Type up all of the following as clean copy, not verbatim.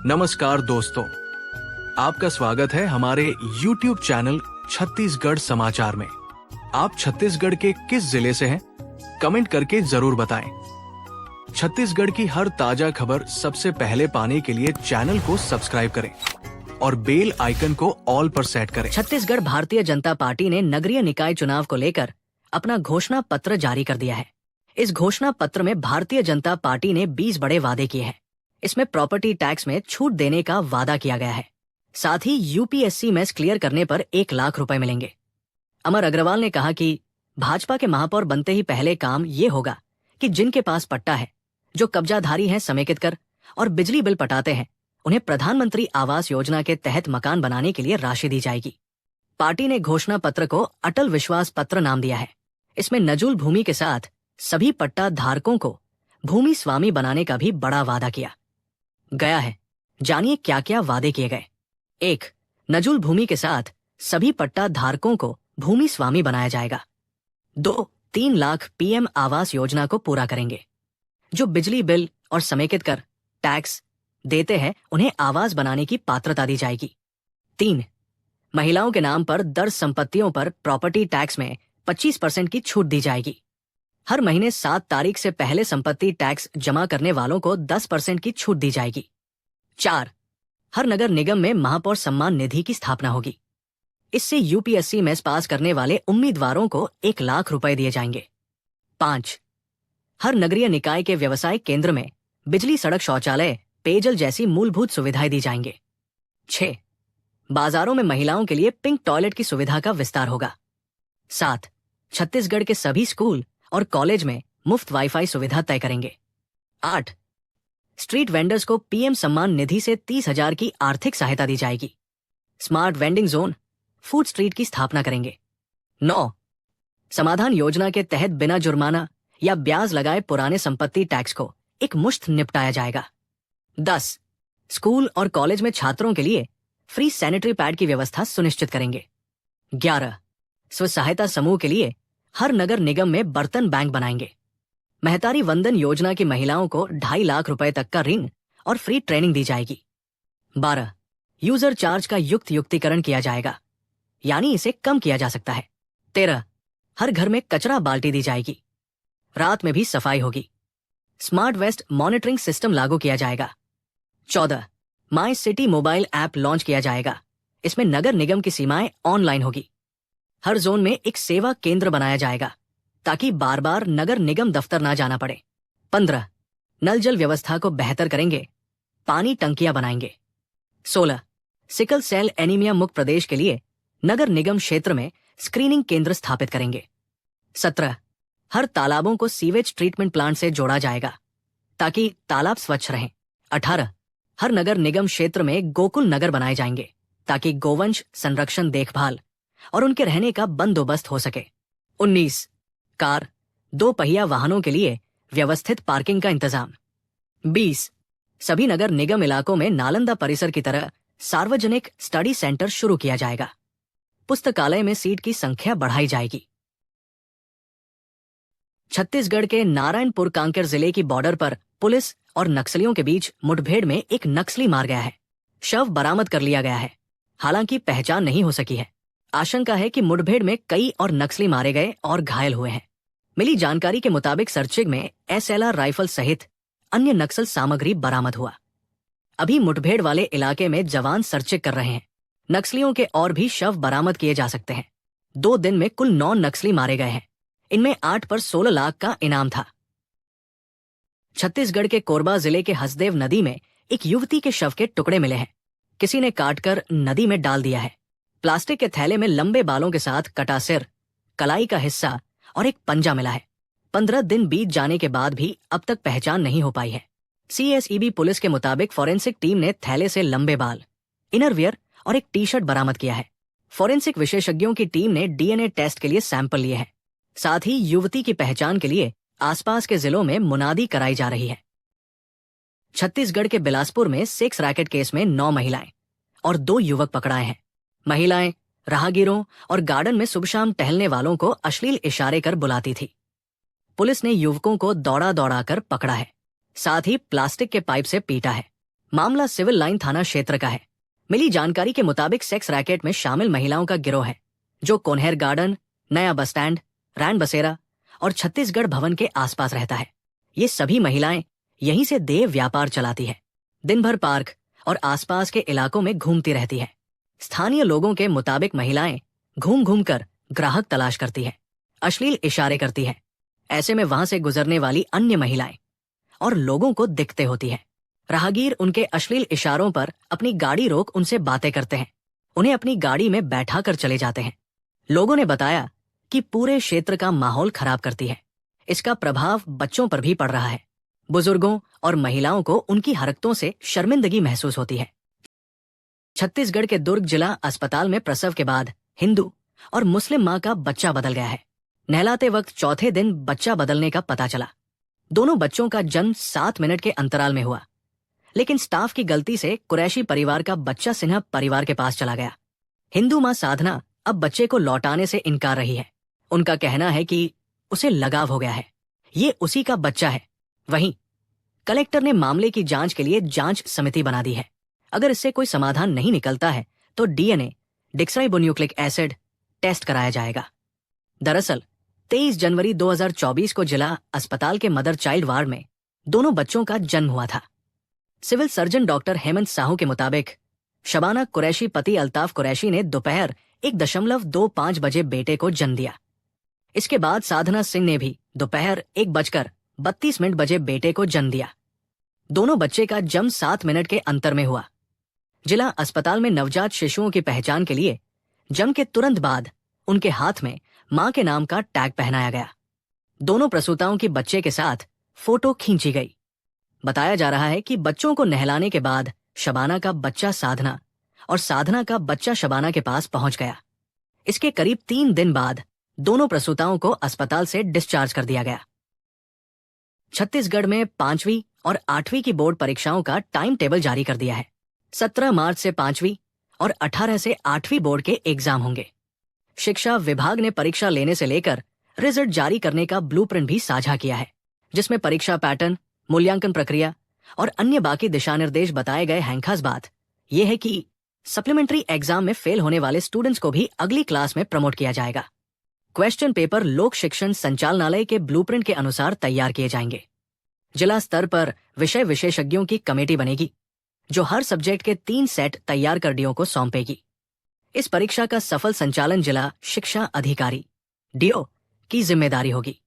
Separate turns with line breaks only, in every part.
नमस्कार दोस्तों, आपका स्वागत है हमारे YouTube चैनल छत्तीसगढ़ समाचार में। आप छत्तीसगढ़ के किस जिले से हैं? कमेंट करके जरूर बताएं। छत्तीसगढ़ की हर ताजा खबर सबसे पहले पाने के लिए चैनल को सब्सक्राइब करें और बेल आइकन को ऑल पर सेट करें।
छत्तीसगढ़ भारतीय जनता पार्टी ने नगरीय निकाय चुनाव को लेकर अपना घोषणा पत्र जारी कर दिया है। इस घोषणा पत्र में भारतीय जनता पार्टी ने 20 बड़े वादे किए हैं। इसमें प्रॉपर्टी टैक्स में छूट देने का वादा किया गया है। साथ ही यूपीएससी मेंस क्लियर करने पर 1 लाख रुपए मिलेंगे। अमर अग्रवाल ने कहा कि भाजपा के महापौर बनते ही पहले काम ये होगा कि जिनके पास पट्टा है, जो कब्जाधारी हैं, समेकित कर और बिजली बिल पटाते हैं, उन्हें प्रधानमंत्री आवास योजना के तहत मकान बनाने के लिए राशि दी जाएगी। पार्टी ने घोषणा पत्र को अटल विश्वास पत्र नाम दिया है। इसमें नजूल भूमि के साथ सभी पट्टा धारकों को भूमि स्वामी बनाने का भी बड़ा वादा किया गया है। जानिए क्या क्या वादे किए गए। 1. नजूल भूमि के साथ सभी पट्टा धारकों को भूमि स्वामी बनाया जाएगा। 2. 3 लाख पीएम आवास योजना को पूरा करेंगे। जो बिजली बिल और समेकित कर टैक्स देते हैं, उन्हें आवास बनाने की पात्रता दी जाएगी। 3. महिलाओं के नाम पर दर्ज संपत्तियों पर प्रॉपर्टी टैक्स में 25% की छूट दी जाएगी। हर महीने 7 तारीख से पहले संपत्ति टैक्स जमा करने वालों को 10% की छूट दी जाएगी। 4. हर नगर निगम में महापौर सम्मान निधि की स्थापना होगी। इससे यूपीएससी मेंस पास करने वाले उम्मीदवारों को 1 लाख रुपए दिए जाएंगे। 5. हर नगरीय निकाय के व्यवसायिक केंद्र में बिजली, सड़क, शौचालय, पेयजल जैसी मूलभूत सुविधाएं दी जाएंगे। 6. बाजारों में महिलाओं के लिए पिंक टॉयलेट की सुविधा का विस्तार होगा। 7. छत्तीसगढ़ के सभी स्कूल और कॉलेज में मुफ्त वाईफाई सुविधा तय करेंगे। 8. स्ट्रीट वेंडर्स को पीएम सम्मान निधि से 30,000 की आर्थिक सहायता दी जाएगी। Smart vending zone, food street की स्थापना करेंगे। 9. समाधान योजना के तहत बिना जुर्माना या ब्याज लगाए पुराने संपत्ति टैक्स को एक मुश्त निपटाया जाएगा। 10. स्कूल और कॉलेज में छात्रों के लिए फ्री सैनिटरी पैड की व्यवस्था सुनिश्चित करेंगे। 11. स्व सहायता समूह के लिए हर नगर निगम में बर्तन बैंक बनाएंगे। महतारी वंदन योजना की महिलाओं को 2.5 लाख रुपए तक का ऋण और फ्री ट्रेनिंग दी जाएगी। 12. यूजर चार्ज का युक्तिकरण किया जाएगा, यानी इसे कम किया जा सकता है। 13. हर घर में कचरा बाल्टी दी जाएगी। रात में भी सफाई होगी। स्मार्ट वेस्ट मॉनिटरिंग सिस्टम लागू किया जाएगा। 14. My city mobile app launch किया जाएगा। इसमें नगर निगम की सीमाएं ऑनलाइन होगी। हर जोन में एक सेवा केंद्र बनाया जाएगा ताकि बार बार नगर निगम दफ्तर ना जाना पड़े। 15. नल जल व्यवस्था को बेहतर करेंगे, पानी टंकियां बनाएंगे। 16. सिकल सेल एनीमिया मुक्त प्रदेश के लिए नगर निगम क्षेत्र में स्क्रीनिंग केंद्र स्थापित करेंगे। 17. हर तालाबों को सीवेज ट्रीटमेंट प्लांट से जोड़ा जाएगा ताकि तालाब स्वच्छ रहें। 18. हर नगर निगम क्षेत्र में गोकुल नगर बनाए जाएंगे ताकि गोवंश संरक्षण, देखभाल और उनके रहने का बंदोबस्त हो सके। 19. कार, 2 पहिया वाहनों के लिए व्यवस्थित पार्किंग का इंतजाम। 20. सभी नगर निगम इलाकों में नालंदा परिसर की तरह सार्वजनिक स्टडी सेंटर शुरू किया जाएगा। पुस्तकालय में सीट की संख्या बढ़ाई जाएगी। छत्तीसगढ़ के नारायणपुर कांकेर जिले की बॉर्डर पर पुलिस और नक्सलियों के बीच मुठभेड़ में एक नक्सली मार गया है। शव बरामद कर लिया गया है, हालांकि पहचान नहीं हो सकी है। आशंका है कि मुठभेड़ में कई और नक्सली मारे गए और घायल हुए हैं। मिली जानकारी के मुताबिक सर्चिंग में एसएलआर राइफल सहित अन्य नक्सल सामग्री बरामद हुआ। अभी मुठभेड़ वाले इलाके में जवान सर्चिंग कर रहे हैं। नक्सलियों के और भी शव बरामद किए जा सकते हैं। 2 दिन में कुल 9 नक्सली मारे गए हैं। इनमें 8 पर 16 लाख का इनाम था। छत्तीसगढ़ के कोरबा जिले के हसदेव नदी में एक युवती के शव के टुकड़े मिले हैं। किसी ने काटकर नदी में डाल दिया है। प्लास्टिक के थैले में लंबे बालों के साथ कटा सिर, कलाई का हिस्सा और एक पंजा मिला है। 15 दिन बीत जाने के बाद भी अब तक पहचान नहीं हो पाई है। सीएसईबी पुलिस के मुताबिक फोरेंसिक टीम ने थैले से लंबे बाल, इनरवियर और एक टी-शर्ट बरामद किया है। फोरेंसिक विशेषज्ञों की टीम ने डीएनए टेस्ट के लिए सैंपल लिए हैं। साथ ही युवती की पहचान के लिए आसपास के जिलों में मुनादी कराई जा रही है। छत्तीसगढ़ के बिलासपुर में सेक्स रैकेट केस में 9 महिलाएं और 2 युवक पकड़ाए हैं। महिलाएं राहगीरों और गार्डन में सुबह शाम टहलने वालों को अश्लील इशारे कर बुलाती थी। पुलिस ने युवकों को दौड़ा कर पकड़ा है, साथ ही प्लास्टिक के पाइप से पीटा है। मामला सिविल लाइन थाना क्षेत्र का है। मिली जानकारी के मुताबिक सेक्स रैकेट में शामिल महिलाओं का गिरोह है जो कोनहेर गार्डन, नया बस स्टैंड, रैन बसेरा और छत्तीसगढ़ भवन के आसपास रहता है। ये सभी महिलाएं यहीं से देह व्यापार चलाती है। दिन भर पार्क और आसपास के इलाकों में घूमती रहती है। स्थानीय लोगों के मुताबिक महिलाएं घूम घूम कर ग्राहक तलाश करती है, अश्लील इशारे करती है। ऐसे में वहां से गुजरने वाली अन्य महिलाएं और लोगों को दिखते होती है। राहगीर उनके अश्लील इशारों पर अपनी गाड़ी रोक उनसे बातें करते हैं, उन्हें अपनी गाड़ी में बैठा कर चले जाते हैं। लोगों ने बताया कि पूरे क्षेत्र का माहौल खराब करती है। इसका प्रभाव बच्चों पर भी पड़ रहा है। बुजुर्गों और महिलाओं को उनकी हरकतों से शर्मिंदगी महसूस होती है। छत्तीसगढ़ के दुर्ग जिला अस्पताल में प्रसव के बाद हिंदू और मुस्लिम मां का बच्चा बदल गया है। नहलाते वक्त चौथे दिन बच्चा बदलने का पता चला। दोनों बच्चों का जन्म 7 मिनट के अंतराल में हुआ, लेकिन स्टाफ की गलती से कुरैशी परिवार का बच्चा सिन्हा परिवार के पास चला गया। हिंदू मां साधना अब बच्चे को लौटाने से इनकार रही है। उनका कहना है कि उसे लगाव हो गया है, ये उसी का बच्चा है। वहीं कलेक्टर ने मामले की जांच के लिए जांच समिति बना दी है। अगर इससे कोई समाधान नहीं निकलता है तो डीएनए, डिक्सराइबोन्यूक्लिक एसिड टेस्ट कराया जाएगा। दरअसल 23 जनवरी 2024 को जिला अस्पताल के मदर चाइल्ड वार्ड में दोनों बच्चों का जन्म हुआ था। Civil surgeon doctor Hemant Sahu के मुताबिक शबाना कुरैशी पति अल्ताफ कुरैशी ने दोपहर 1.25 बजे बेटे को जन्म दिया। इसके बाद साधना सिंह ने भी दोपहर 1:32 बजे बेटे को जन्म दिया। दोनों बच्चे का जन्म 7 मिनट के अंतर में हुआ। जिला अस्पताल में नवजात शिशुओं की पहचान के लिए जन्म के तुरंत बाद उनके हाथ में मां के नाम का टैग पहनाया गया। दोनों प्रसूताओं की बच्चे के साथ फोटो खींची गई। बताया जा रहा है कि बच्चों को नहलाने के बाद शबाना का बच्चा साधना और साधना का बच्चा शबाना के पास पहुंच गया। इसके करीब 3 दिन बाद दोनों प्रसूताओं को अस्पताल से डिस्चार्ज कर दिया गया। छत्तीसगढ़ में 5वीं और 8वीं की बोर्ड परीक्षाओं का टाइम टेबल जारी कर दिया है। 17 मार्च से 5वीं और 18 से 8वीं बोर्ड के एग्जाम होंगे। शिक्षा विभाग ने परीक्षा लेने से लेकर रिजल्ट जारी करने का ब्लूप्रिंट भी साझा किया है, जिसमें परीक्षा पैटर्न, मूल्यांकन प्रक्रिया और अन्य बाकी दिशा निर्देश बताए गए हैं। खास बात यह है कि सप्लीमेंट्री एग्जाम में फेल होने वाले स्टूडेंट्स को भी अगली क्लास में प्रमोट किया जाएगा। क्वेश्चन पेपर लोक शिक्षण संचालनालय के ब्लूप्रिंट के अनुसार तैयार किए जाएंगे। जिला स्तर पर विषय विशेषज्ञों की कमेटी बनेगी जो हर सब्जेक्ट के 3 सेट तैयार कर डीओ को सौंपेगी। इस परीक्षा का सफल संचालन जिला शिक्षा अधिकारी डीओ की जिम्मेदारी होगी।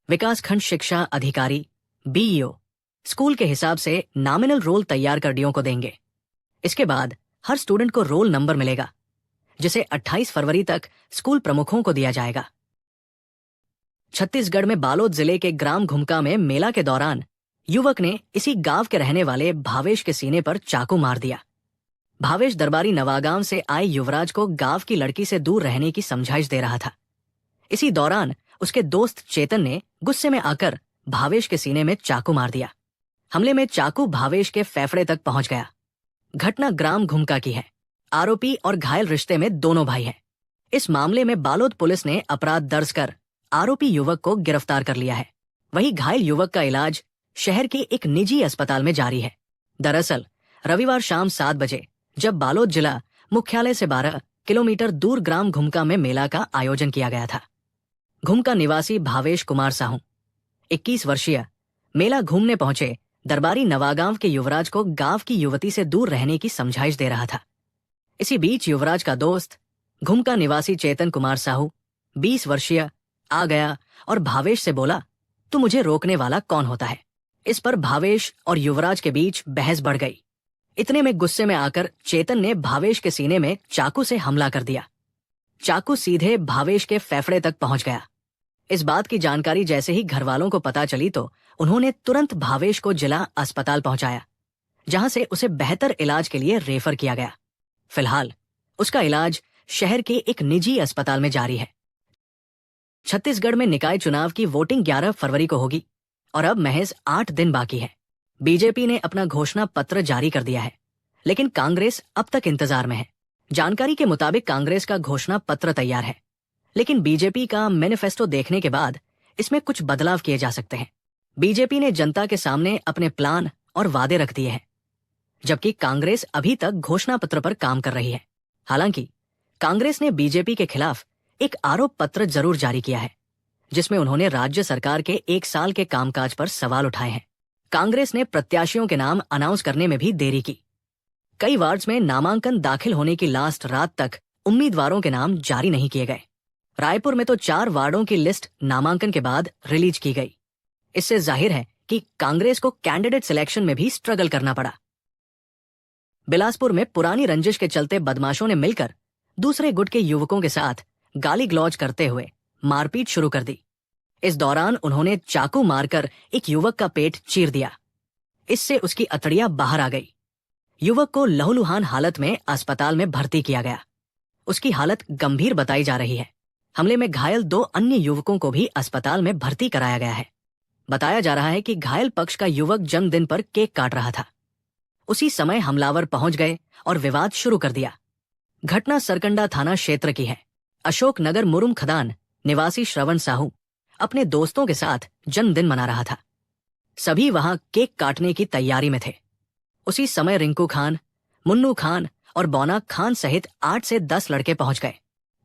विकासखंड शिक्षा अधिकारी बीईओ स्कूल के हिसाब से नॉमिनल रोल तैयार कर डीओ को देंगे। इसके बाद हर स्टूडेंट को रोल नंबर मिलेगा, जिसे 28 फरवरी तक स्कूल प्रमुखों को दिया जाएगा। छत्तीसगढ़ में बालोद जिले के ग्राम घुमका में मेला के दौरान युवक ने इसी गांव के रहने वाले भावेश के सीने पर चाकू मार दिया। भावेश दरबारी नवागांव से आए युवराज को गांव की लड़की से दूर रहने की समझाइश दे रहा था। इसी दौरान उसके दोस्त चेतन ने गुस्से में आकर भावेश के सीने में चाकू मार दिया। हमले में चाकू भावेश के फेफड़े तक पहुंच गया। घटना ग्राम घुमका की है। आरोपी और घायल रिश्ते में दोनों भाई हैं। इस मामले में बालोद पुलिस ने अपराध दर्ज कर आरोपी युवक को गिरफ्तार कर लिया है। वहीं घायल युवक का इलाज शहर के एक निजी अस्पताल में जारी है। दरअसल रविवार शाम 7 बजे जब बालोद जिला मुख्यालय से 12 किलोमीटर दूर ग्राम घुमका में मेला का आयोजन किया गया था। घुमका निवासी भावेश कुमार साहू 21 वर्षीय मेला घूमने पहुंचे दरबारी नवागांव के युवराज को गांव की युवती से दूर रहने की समझाइश दे रहा था। इसी बीच युवराज का दोस्त घुमका निवासी चेतन कुमार साहू 20 वर्षीय आ गया और भावेश से बोला, तू मुझे रोकने वाला कौन होता है। इस पर भावेश और युवराज के बीच बहस बढ़ गई। इतने में गुस्से में आकर चेतन ने भावेश के सीने में चाकू से हमला कर दिया। चाकू सीधे भावेश के फेफड़े तक पहुंच गया। इस बात की जानकारी जैसे ही घर वालों को पता चली तो उन्होंने तुरंत भावेश को जिला अस्पताल पहुंचाया, जहां से उसे बेहतर इलाज के लिए रेफर किया गया। फिलहाल उसका इलाज शहर के एक निजी अस्पताल में जारी है। छत्तीसगढ़ में निकाय चुनाव की वोटिंग 11 फरवरी को होगी और अब महज 8 दिन बाकी है। बीजेपी ने अपना घोषणा पत्र जारी कर दिया है, लेकिन कांग्रेस अब तक इंतजार में है। जानकारी के मुताबिक कांग्रेस का घोषणा पत्र तैयार है, लेकिन बीजेपी का मैनिफेस्टो देखने के बाद इसमें कुछ बदलाव किए जा सकते हैं। बीजेपी ने जनता के सामने अपने प्लान और वादे रख दिए हैं, जबकि कांग्रेस अभी तक घोषणा पत्र पर काम कर रही है। हालांकि कांग्रेस ने बीजेपी के खिलाफ एक आरोप पत्र जरूर जारी किया है, जिसमें उन्होंने राज्य सरकार के 1 साल के कामकाज पर सवाल उठाए हैं। कांग्रेस ने प्रत्याशियों के नाम अनाउंस करने में भी देरी की। कई वार्ड्स में नामांकन दाखिल होने की लास्ट रात तक उम्मीदवारों के नाम जारी नहीं किए गए। रायपुर में तो 4 वार्डों की लिस्ट नामांकन के बाद रिलीज की गई। इससे जाहिर है कि कांग्रेस को कैंडिडेट सिलेक्शन में भी स्ट्रगल करना पड़ा। बिलासपुर में पुरानी रंजिश के चलते बदमाशों ने मिलकर दूसरे गुट के युवकों के साथ गाली गलौज करते हुए मारपीट शुरू कर दी। इस दौरान उन्होंने चाकू मारकर एक युवक का पेट चीर दिया। इससे उसकी अतड़ियां बाहर आ गई। युवक को लहूलुहान हालत में अस्पताल में भर्ती किया गया। उसकी हालत गंभीर बताई जा रही है। हमले में घायल 2 अन्य युवकों को भी अस्पताल में भर्ती कराया गया है। बताया जा रहा है कि घायल पक्ष का युवक जन्मदिन पर केक काट रहा था। उसी समय हमलावर पहुंच गए और विवाद शुरू कर दिया। घटना सरकंडा थाना क्षेत्र की है। अशोक नगर मुरुम खदान निवासी श्रवण साहू अपने दोस्तों के साथ जन्मदिन मना रहा था। सभी वहां केक काटने की तैयारी में थे। उसी समय रिंकू खान, मुन्नू खान और बौना खान सहित 8 से 10 लड़के पहुंच गए।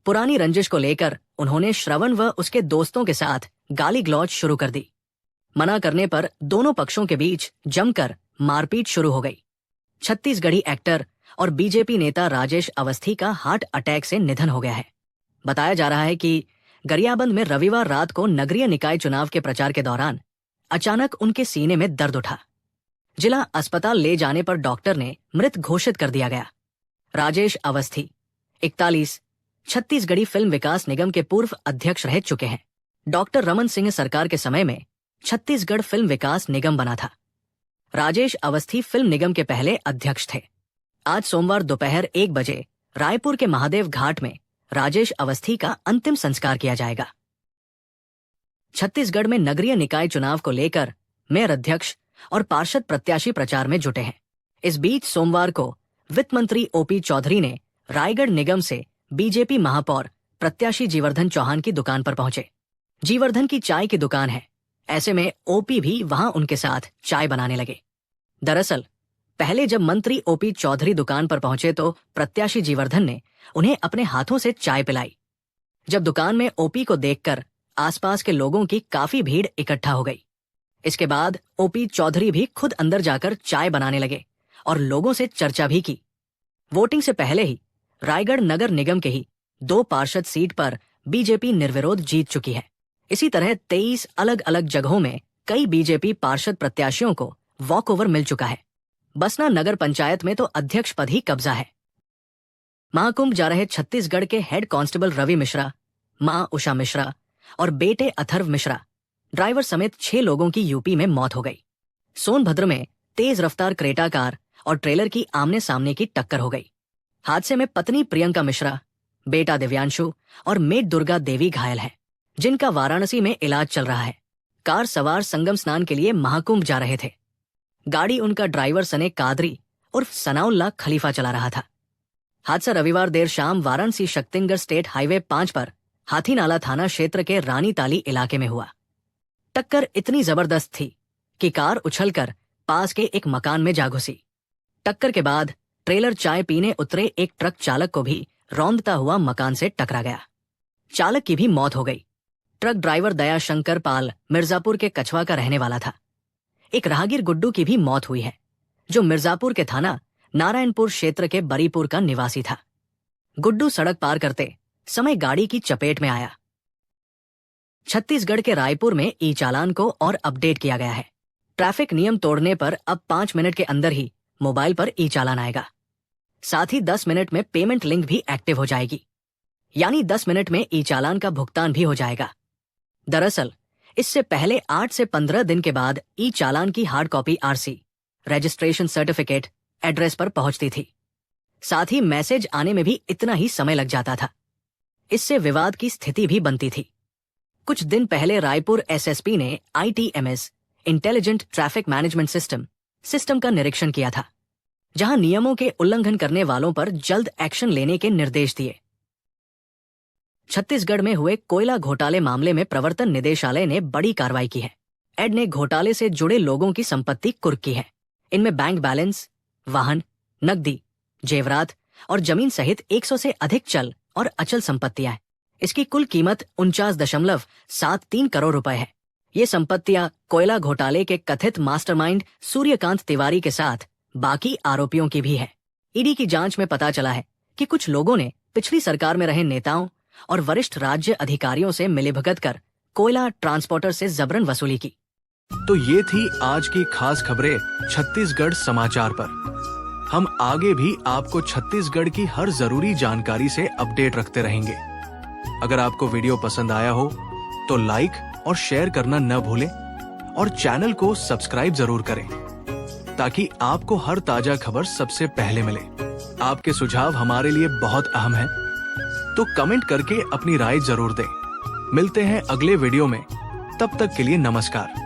पुरानी रंजिश को लेकर उन्होंने श्रवण व उसके दोस्तों के साथ गाली गलौज शुरू कर दी। मना करने पर दोनों पक्षों के बीच जमकर मारपीट शुरू हो गई। छत्तीसगढ़ी एक्टर और बीजेपी नेता राजेश अवस्थी का हार्ट अटैक से निधन हो गया है। बताया जा रहा है कि गरियाबंद में रविवार रात को नगरीय निकाय चुनाव के प्रचार के दौरान अचानक उनके सीने में दर्द उठा। जिला अस्पताल ले जाने पर डॉक्टर ने मृत घोषित कर दिया गया। राजेश अवस्थी 41 छत्तीसगढ़ी फिल्म विकास निगम के पूर्व अध्यक्ष रह चुके हैं। डॉक्टर रमन सिंह सरकार के समय में छत्तीसगढ़ फिल्म विकास निगम बना था। राजेश अवस्थी फिल्म निगम के पहले अध्यक्ष थे। आज सोमवार दोपहर 1 बजे रायपुर के महादेव घाट में राजेश अवस्थी का अंतिम संस्कार किया जाएगा। छत्तीसगढ़ में नगरीय निकाय चुनाव को लेकर मेयर अध्यक्ष और पार्षद प्रत्याशी प्रचार में जुटे हैं। इस बीच सोमवार को वित्त मंत्री ओपी चौधरी ने रायगढ़ निगम से बीजेपी महापौर प्रत्याशी जीवर्धन चौहान की दुकान पर पहुंचे। जीवर्धन की चाय की दुकान है, ऐसे में ओपी भी वहां उनके साथ चाय बनाने लगे। दरअसल पहले जब मंत्री ओपी चौधरी दुकान पर पहुंचे तो प्रत्याशी जीवर्धन ने उन्हें अपने हाथों से चाय पिलाई। जब दुकान में ओपी को देखकर आसपास के लोगों की काफी भीड़ इकट्ठा हो गई। इसके बाद ओपी चौधरी भी खुद अंदर जाकर चाय बनाने लगे और लोगों से चर्चा भी की। वोटिंग से पहले ही रायगढ़ नगर निगम के ही 2 पार्षद सीट पर बीजेपी निर्विरोध जीत चुकी है। इसी तरह 23 अलग अलग जगहों में कई बीजेपी पार्षद प्रत्याशियों को वॉक ओवर मिल चुका है। बसना नगर पंचायत में तो अध्यक्ष पद ही कब्जा है। महाकुंभ जा रहे छत्तीसगढ़ के हेड कांस्टेबल रवि मिश्रा, मां उषा मिश्रा और बेटे अथर्व मिश्रा ड्राइवर समेत 6 लोगों की यूपी में मौत हो गई। सोनभद्र में तेज रफ्तार क्रेटा कार और ट्रेलर की आमने सामने की टक्कर हो गई। हादसे में पत्नी प्रियंका मिश्रा, बेटा दिव्यांशु और मेट दुर्गा देवी घायल है, जिनका वाराणसी में इलाज चल रहा है। कार सवार संगम स्नान के लिए महाकुंभ जा रहे थे। गाड़ी उनका ड्राइवर सने कादरी उर्फ सनाउल्ला खलीफा चला रहा था। हादसा रविवार देर शाम वाराणसी शक्तिनगढ़ स्टेट हाईवे 5 पर हाथीनाला थाना क्षेत्र के रानी ताली इलाके में हुआ। टक्कर इतनी जबरदस्त थी कि कार उछलकर पास के एक मकान में जा घुसी। टक्कर के बाद ट्रेलर चाय पीने उतरे एक ट्रक चालक को भी रौंदता हुआ मकान से टकरा गया। चालक की भी मौत हो गई। ट्रक ड्राइवर दयाशंकर पाल मिर्जापुर के कछवा का रहने वाला था। एक राहगीर गुड्डू की भी मौत हुई है, जो मिर्जापुर के थाना नारायणपुर क्षेत्र के बरीपुर का निवासी था। गुड्डू सड़क पार करते समय गाड़ी की चपेट में आया। छत्तीसगढ़ के रायपुर में ई चालान को और अपडेट किया गया है। ट्रैफिक नियम तोड़ने पर अब 5 मिनट के अंदर ही मोबाइल पर ई चालान आएगा। साथ ही 10 मिनट में पेमेंट लिंक भी एक्टिव हो जाएगी, यानी 10 मिनट में ई चालान का भुगतान भी हो जाएगा। दरअसल इससे पहले 8 से 15 दिन के बाद ई चालान की hard copy RC registration certificate address पर पहुंचती थी। साथ ही मैसेज आने में भी इतना ही समय लग जाता था। इससे विवाद की स्थिति भी बनती थी। कुछ दिन पहले रायपुर एसएसपी ने ITMS intelligent traffic management system का निरीक्षण किया था, जहां नियमों के उल्लंघन करने वालों पर जल्द एक्शन लेने के निर्देश दिए। छत्तीसगढ़ में हुए कोयला घोटाले मामले में प्रवर्तन निदेशालय ने बड़ी कार्रवाई की है। एड ने घोटाले से जुड़े लोगों की संपत्ति कुर्क की है। इनमें बैंक बैलेंस, वाहन, नकदी, जेवरात और जमीन सहित 100 से अधिक चल और अचल संपत्तियां हैं। इसकी कुल कीमत 49.73 करोड़ रुपए है। ये संपत्तियां कोयला घोटाले के कथित मास्टरमाइंड सूर्यकांत तिवारी के साथ बाकी आरोपियों की भी है। ईडी की जांच में पता चला है कि कुछ लोगों ने पिछली सरकार में रहे नेताओं और वरिष्ठ राज्य अधिकारियों से मिलीभगत कर कोयला ट्रांसपोर्टर से जबरन वसूली की।
तो ये थी आज की खास खबरें छत्तीसगढ़ समाचार पर। हम आगे भी आपको छत्तीसगढ़ की हर जरूरी जानकारी से अपडेट रखते रहेंगे। अगर आपको वीडियो पसंद आया हो तो लाइक और शेयर करना न भूलें और चैनल को सब्सक्राइब जरूर करें ताकि आपको हर ताजा खबर सबसे पहले मिले। आपके सुझाव हमारे लिए बहुत अहम हैं, तो कमेंट करके अपनी राय जरूर दें। मिलते हैं अगले वीडियो में, तब तक के लिए नमस्कार।